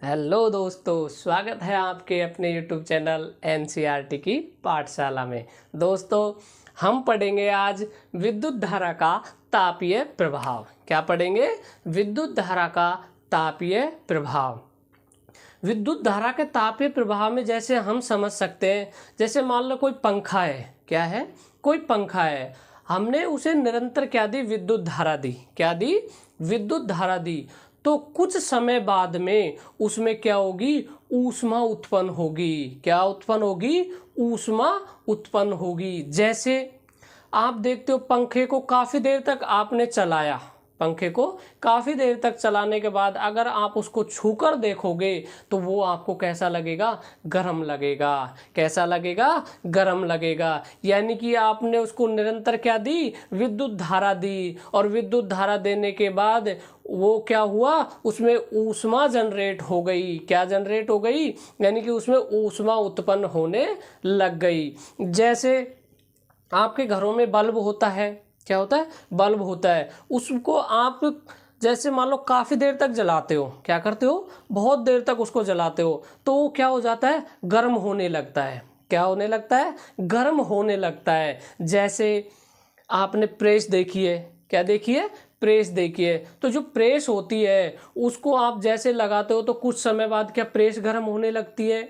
Hello दोस्तों, स्वागत है आपके अपने YouTube चैनल NCERT की पाठशाला में। दोस्तों, हम पढ़ेंगे आज विद्युत धारा का तापीय प्रभाव। क्या पढ़ेंगे? विद्युत धारा का तापीय प्रभाव। विद्युत धारा के तापीय प्रभाव में जैसे हम समझ सकते हैं, जैसे मान लो कोई पंखा है। क्या है? कोई पंखा है। हमने उसे निरंतर क्या दी? विद्युत धारा दी। क्या दी? विद्युत धारा दी। तो कुछ समय बाद में उसमें क्या होगी? ऊष्मा उत्पन्न होगी। क्या उत्पन्न होगी? ऊष्मा उत्पन्न होगी। जैसे आप देखते हो, पंखे को काफी देर तक आपने चलाया, पंखे को काफी देर तक चलाने के बाद अगर आप उसको छूकर देखोगे तो वो आपको कैसा लगेगा? गर्म लगेगा। कैसा लगेगा? गर्म लगेगा। यानी कि आपने उसको निरंतर क्या दी? विद्युत धारा दी। और विद्युत धारा देने के बाद वो क्या हुआ? उसमें ऊष्मा जनरेट हो गई। क्या जनरेट हो गई? यानी कि उसमें ऊष्मा उत्पन्न होने लग गई। जैसे आपके घरों में बल्ब होता है। क्या होता है? बल्ब होता है। उसको आप जैसे मान लो काफ़ी देर तक जलाते हो। क्या करते हो? बहुत देर तक उसको जलाते हो तो वो क्या हो जाता है? गर्म होने लगता है। क्या होने लगता है? गर्म होने लगता है। जैसे आपने प्रेस देखी है। क्या देखी है? प्रेस देखी है। तो जो प्रेस होती है उसको आप जैसे लगाते हो तो कुछ समय बाद क्या प्रेस गर्म होने लगती है?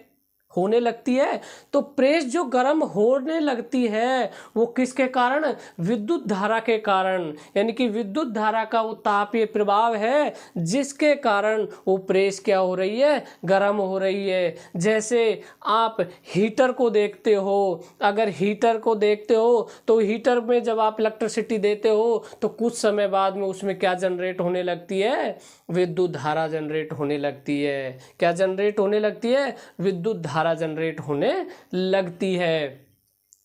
होने लगती है। तो प्रेस जो गर्म होने लगती है वो किसके कारण? विद्युत धारा के कारण। यानी कि विद्युत धारा का वो तापीय प्रभाव है जिसके कारण वो प्रेस क्या हो रही है? गर्म हो रही है। जैसे आप हीटर को देखते हो। अगर हीटर को देखते हो तो हीटर में जब आप इलेक्ट्रिसिटी देते हो तो कुछ समय बाद में उसमें क्या जनरेट होने लगती है? विद्युत धारा जनरेट होने लगती है। क्या जनरेट होने लगती है? विद्युत धारा जनरेट होने लगती है।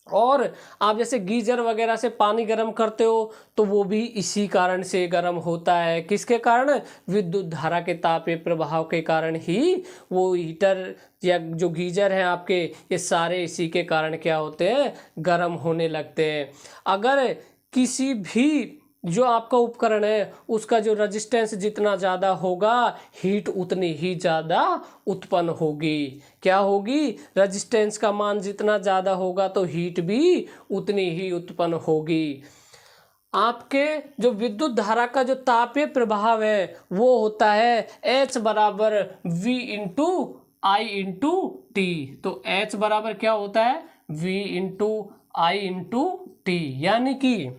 और आप जैसे गीजर वगैरह से पानी गर्म करते हो तो वो भी इसी कारण से गर्म होता है। किसके कारण? विद्युत धारा के तापीय प्रभाव के कारण ही वो हीटर या जो गीजर हैं आपके, ये सारे इसी के कारण क्या होते हैं? गर्म होने लगते हैं। अगर किसी भी जो आपका उपकरण है उसका जो रेजिस्टेंस जितना ज़्यादा होगा, हीट उतनी ही ज़्यादा उत्पन्न होगी। क्या होगी? रेजिस्टेंस का मान जितना ज़्यादा होगा तो हीट भी उतनी ही उत्पन्न होगी। आपके जो विद्युत धारा का जो तापीय प्रभाव है वो होता है H बराबर V into I into T. तो H बराबर क्या होता है? V into I into T. यानी कि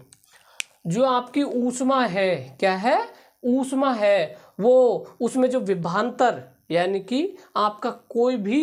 जो आपकी ऊष्मा है, क्या है? ऊष्मा है, वो उसमें जो विभवांतर यानी कि आपका कोई भी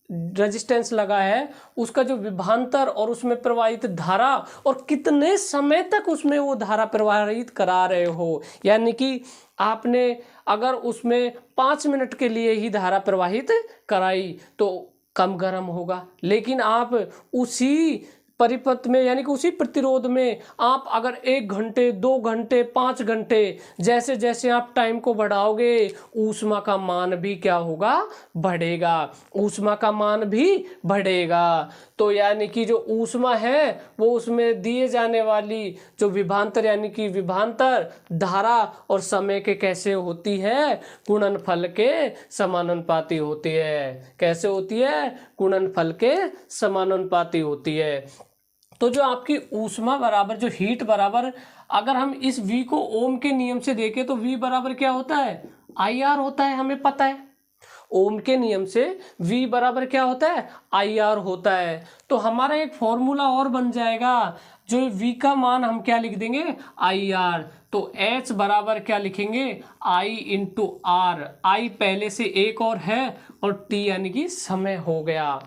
रेजिस्टेंस लगा है उसका जो विभवांतर और उसमें प्रवाहित धारा और कितने समय तक उसमें वो धारा प्रवाहित करा रहे हो। यानी कि आपने अगर उसमें 5 मिनट के लिए ही धारा प्रवाहित कराई तो कम गर्म होगा। लेकिन आप उसी परिपथ में यानी कि उसी प्रतिरोध में आप अगर 1 घंटे 2 घंटे 5 घंटे जैसे जैसे आप टाइम को बढ़ाओगे ऊष्मा का मान भी क्या होगा? बढ़ेगा। ऊष्मा का मान भी बढ़ेगा। तो यानी कि जो ऊष्मा है वो उसमें दिए जाने वाली जो विभवांतर यानी कि विभवांतर धारा और समय के कैसे होती है? गुणनफल के समानुपाती होती है। कैसे होती है? गुणनफल के समानुपाती होती है। तो जो आपकी ऊष्मा बराबर जो हीट बराबर, अगर हम इस V को ओम के नियम से देखें तो V बराबर क्या होता है? IR होता है, हमें पता है। ओम के नियम से V बराबर क्या होता है? IR होता है। तो हमारा एक फॉर्मूला और बन जाएगा। जो V का मान हम क्या लिख देंगे? IR। तो H बराबर क्या लिखेंगे? I into R। I पहले से एक और है और T यानी कि समय हो गया।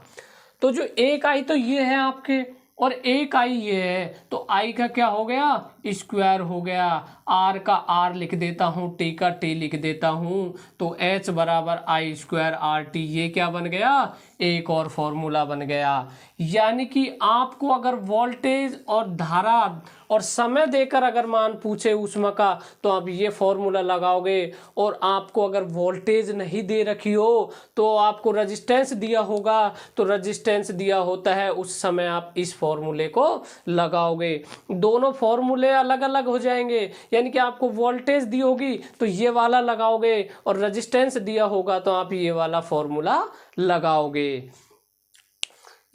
तो जो एक I तो ये है आपके और एक I ये है तो I का क्या हो गया? स्क्वायर हो गया। R का R लिख देता हूँ, T का T लिख देता हूँ। तो H बराबर I स्क्वायर RT। ये क्या बन गया? एक और फॉर्मूला बन गया। यानी कि आपको अगर वोल्टेज और धारा और समय देकर अगर मान पूछे ऊष्मा का तो आप ये फॉर्मूला लगाओगे। और आपको अगर वोल्टेज नहीं दे रखी हो तो आपको रेजिस्टेंस दिया होगा, तो रेजिस्टेंस दिया होता है उस समय आप इस फॉर्मूले को लगाओगे। दोनों फॉर्मूले अलग अलग हो जाएंगे, यानी कि आपको वोल्टेज दी होगी तो ये वाला लगाओगे और रेजिस्टेंस दिया होगा तो आप ये वाला फॉर्मूला लगाओगे।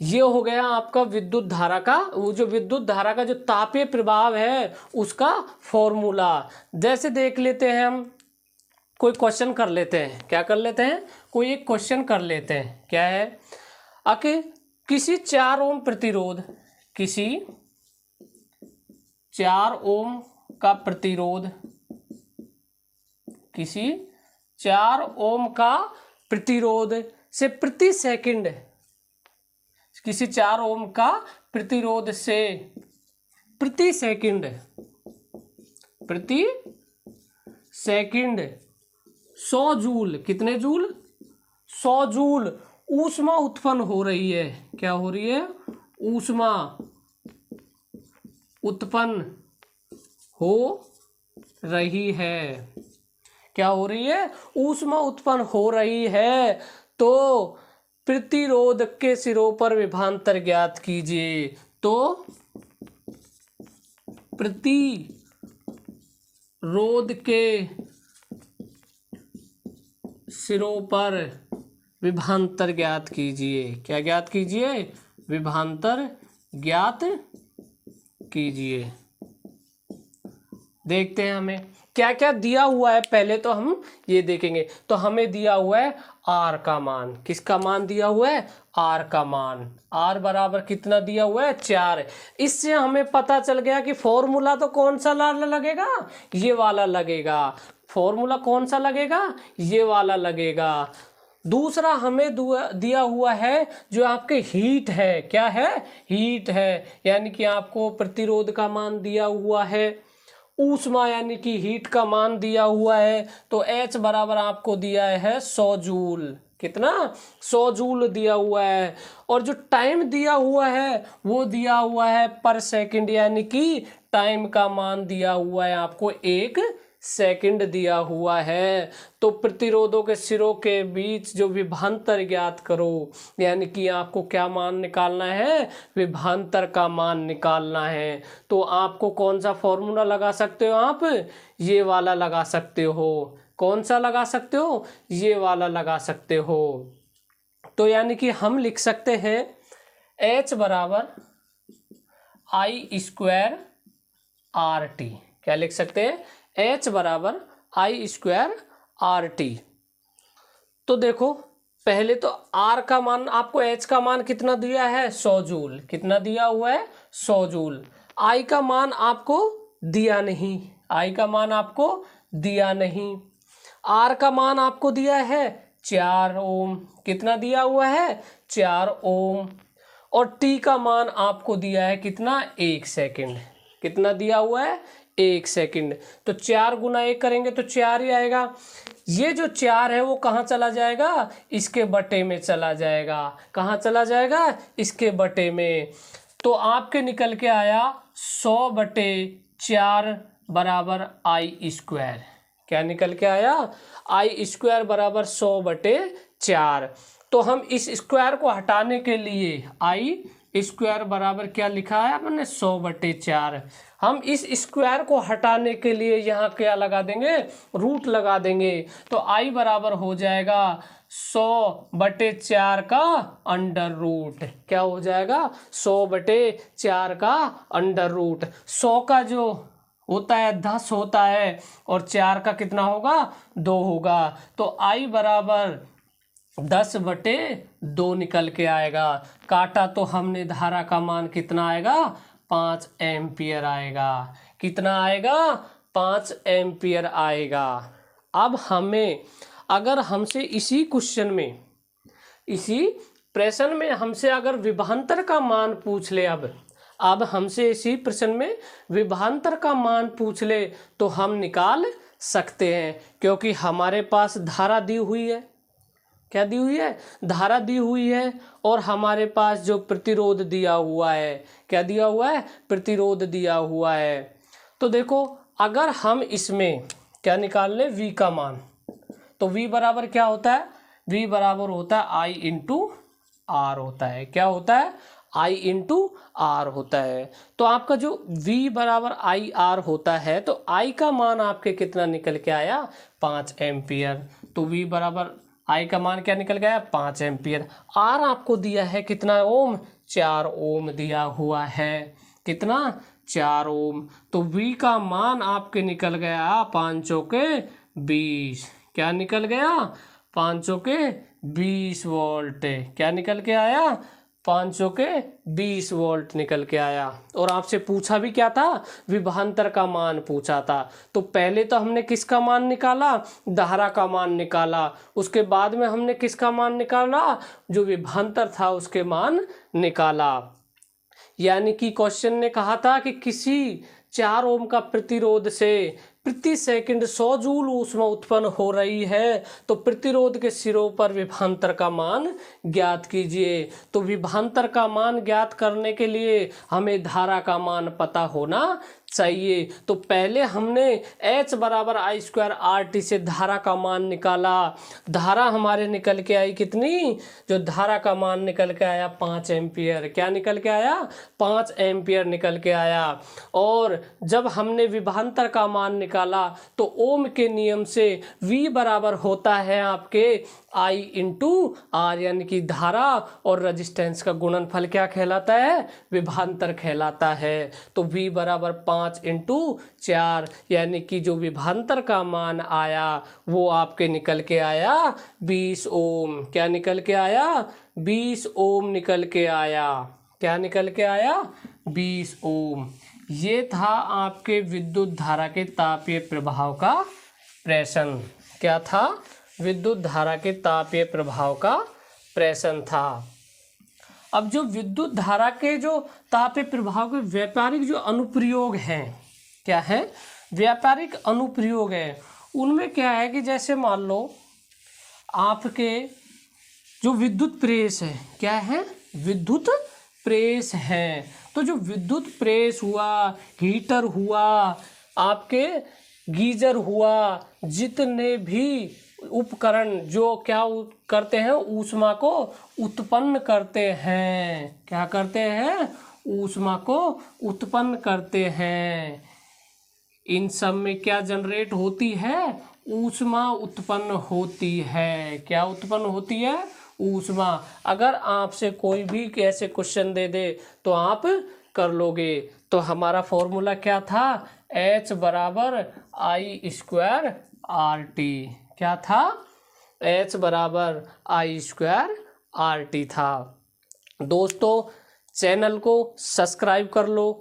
ये हो गया आपका विद्युत धारा का, वो जो विद्युत धारा का जो तापीय प्रभाव है उसका फॉर्मूला। जैसे देख लेते हैं हम, कोई क्वेश्चन कर लेते हैं, क्या कर लेते हैं, कोई एक क्वेश्चन कर लेते हैं। क्या है, आके किसी 4 ओम प्रतिरोध, किसी 4 ओम का प्रतिरोध, किसी 4 ओम का प्रतिरोध से प्रति सेकंड, किसी 4 ओम का प्रतिरोध से प्रति सेकंड, प्रति सेकंड 100 जूल, कितने जूल, 100 जूल ऊष्मा उत्पन्न हो रही है। क्या हो रही है, ऊष्मा उत्पन्न हो रही है। क्या हो रही है, ऊष्मा उत्पन्न हो रही है। तो प्रतिरोध के सिरों पर विभवांतर ज्ञात कीजिए। तो प्रतिरोध के सिरों पर विभवांतर ज्ञात कीजिए। क्या ज्ञात कीजिए, विभवांतर ज्ञात कीजिए। देखते हैं हमें क्या क्या दिया हुआ है, पहले तो हम ये देखेंगे। तो हमें दिया हुआ है आर का मान, किसका मान दिया हुआ है, आर का मान। आर बराबर कितना दिया हुआ है, 4। इससे हमें पता चल गया कि फॉर्मूला तो कौन सा लगेगा, ये वाला लगेगा। फॉर्मूला कौन सा लगेगा, ये वाला लगेगा। दूसरा हमें दिया हुआ है जो आपके हीट है, क्या है, हीट है, यानी कि आपको प्रतिरोध का मान दिया हुआ है, ऊष्मा यानी कि हीट का मान दिया हुआ है। तो H बराबर आपको दिया है 100 जूल, कितना, 100 जूल दिया हुआ है। और जो टाइम दिया हुआ है वो दिया हुआ है पर सेकंड, यानी कि टाइम का मान दिया हुआ है आपको 1 सेकंड दिया हुआ है। तो प्रतिरोधों के सिरों के बीच जो विभवांतर ज्ञात करो, यानी कि आपको क्या मान निकालना है, विभवांतर का मान निकालना है। तो आपको कौन सा फॉर्मूला लगा सकते हो, आप ये वाला लगा सकते हो। कौन सा लगा सकते हो, ये वाला लगा सकते हो। तो यानी कि हम लिख सकते हैं H बराबर I² RT। क्या लिख सकते हैं, H बराबर I² RT। तो देखो पहले तो R का मान, आपको H का मान कितना दिया है, 100 जूल, कितना दिया हुआ है, 100 जूल। I का मान आपको दिया नहीं, I का मान आपको दिया नहीं। R का मान आपको दिया है 4 ओम, कितना दिया हुआ है, 4 ओम। और T का मान आपको दिया है कितना, 1 सेकंड, कितना दिया हुआ है, 1 सेकंड। तो 4 गुना 1 करेंगे तो 4 ही आएगा। ये जो 4 है वो कहाँ चला जाएगा, इसके बटे में चला जाएगा। कहाँ चला जाएगा, इसके बटे में। तो आपके निकल के आया 100/4 बराबर I²। क्या निकल के आया, I² बराबर 100/4। तो हम इस स्क्वायर को हटाने के लिए I² बराबर क्या लिखा है आपने, 100/4। हम इस स्क्वायर को हटाने के लिए यहाँ क्या लगा देंगे, रूट लगा देंगे। तो I बराबर हो जाएगा 100/4 का अंडर रूट। क्या हो जाएगा, 100/4 का अंडर रूट। 100 का जो होता है 10 होता है और 4 का कितना होगा, 2 होगा। तो I बराबर 10/2 निकल के आएगा। काटा तो हमने, धारा का मान कितना आएगा, 5 एम्पियर आएगा। कितना आएगा, 5 एम्पियर आएगा। अब हमें, अगर हमसे इसी क्वेश्चन में, इसी प्रश्न में हमसे अगर विभवांतर का मान पूछ ले, अब हमसे इसी प्रश्न में विभवांतर का मान पूछ ले तो हम निकाल सकते हैं, क्योंकि हमारे पास धारा दी हुई है। क्या दी हुई है, धारा दी हुई है। और हमारे पास जो प्रतिरोध दिया हुआ है, क्या दिया हुआ है, प्रतिरोध दिया हुआ है। तो देखो अगर हम इसमें क्या निकाल लें, V का मान, तो V बराबर क्या होता है, V बराबर होता है I × R होता है। क्या होता है, I इंटू आर होता है। तो आपका जो V बराबर आई आर होता है तो I का मान आपके कितना निकल के आया 5 एम्पियर। तो V बराबर I का मान क्या निकल गया 5 एम्पियर। R आपको दिया है कितना ओम 4 ओम दिया हुआ है। कितना 4 ओम। तो V का मान आपके निकल गया 5 चौके 20। क्या निकल गया 5 चौके 20 वोल्ट। क्या निकल के आया 5 चौके 20 वोल्ट निकल के आया। और आपसे पूछा भी क्या था विभवांतर का मान पूछा था। तो पहले तो हमने किसका मान निकाला धारा का मान निकाला, उसके बाद में हमने किसका मान निकाला जो विभवांतर था उसके मान निकाला। यानी कि क्वेश्चन ने कहा था कि किसी 4 ओम का प्रतिरोध से प्रति सेकंड 100 जूल ऊष्मा उत्पन्न हो रही है तो प्रतिरोध के सिरों पर विभवांतर का मान ज्ञात कीजिए। तो विभवांतर का मान ज्ञात करने के लिए हमें धारा का मान पता होना चाहिए। तो पहले हमने H बराबर आई स्क्वायर आर टी से धारा का मान निकाला। धारा हमारे निकल के आई कितनी, जो धारा का मान निकल के आया 5 एम्पियर। क्या निकल के आया 5 एम्पियर निकल के आया। और जब हमने विभवांतर का मान निकाला तो ओम के नियम से V बराबर होता है आपके I इंटू आर, यानी कि धारा और रजिस्टेंस का गुणनफल क्या कहलाता है विभवांतर कहलाता है। तो V बराबर 5 इंटू 4, यानी कि जो विभवांतर का मान आया वो आपके निकल के आया 20 ओम। क्या निकल के आया 20 ओम निकल के आया। क्या निकल के आया 20 ओम। ये था आपके विद्युत धारा के तापीय प्रभाव का प्रश्न। क्या था विद्युत धारा के तापीय प्रभाव का प्रश्न था। अब जो विद्युत धारा के जो तापीय प्रभाव के व्यापारिक जो अनुप्रयोग हैं, क्या है व्यापारिक अनुप्रयोग है, उनमें क्या है कि जैसे मान लो आपके जो विद्युत प्रेस है, क्या है विद्युत प्रेस है। तो जो विद्युत प्रेस हुआ, हीटर हुआ, आपके गीजर हुआ, जितने भी उपकरण जो क्या करते हैं ऊष्मा को उत्पन्न करते हैं, क्या करते हैं ऊष्मा को उत्पन्न करते हैं, इन सब में क्या जनरेट होती है ऊष्मा उत्पन्न होती है। क्या उत्पन्न होती है ऊष्मा। अगर आपसे कोई भी ऐसे क्वेश्चन दे दे तो आप कर लोगे। तो हमारा फॉर्मूला क्या था H बराबर आई स्क्वायर आर टी। क्या था H बराबर आई स्क्वायर आर टी था। दोस्तों चैनल को सब्सक्राइब कर लो।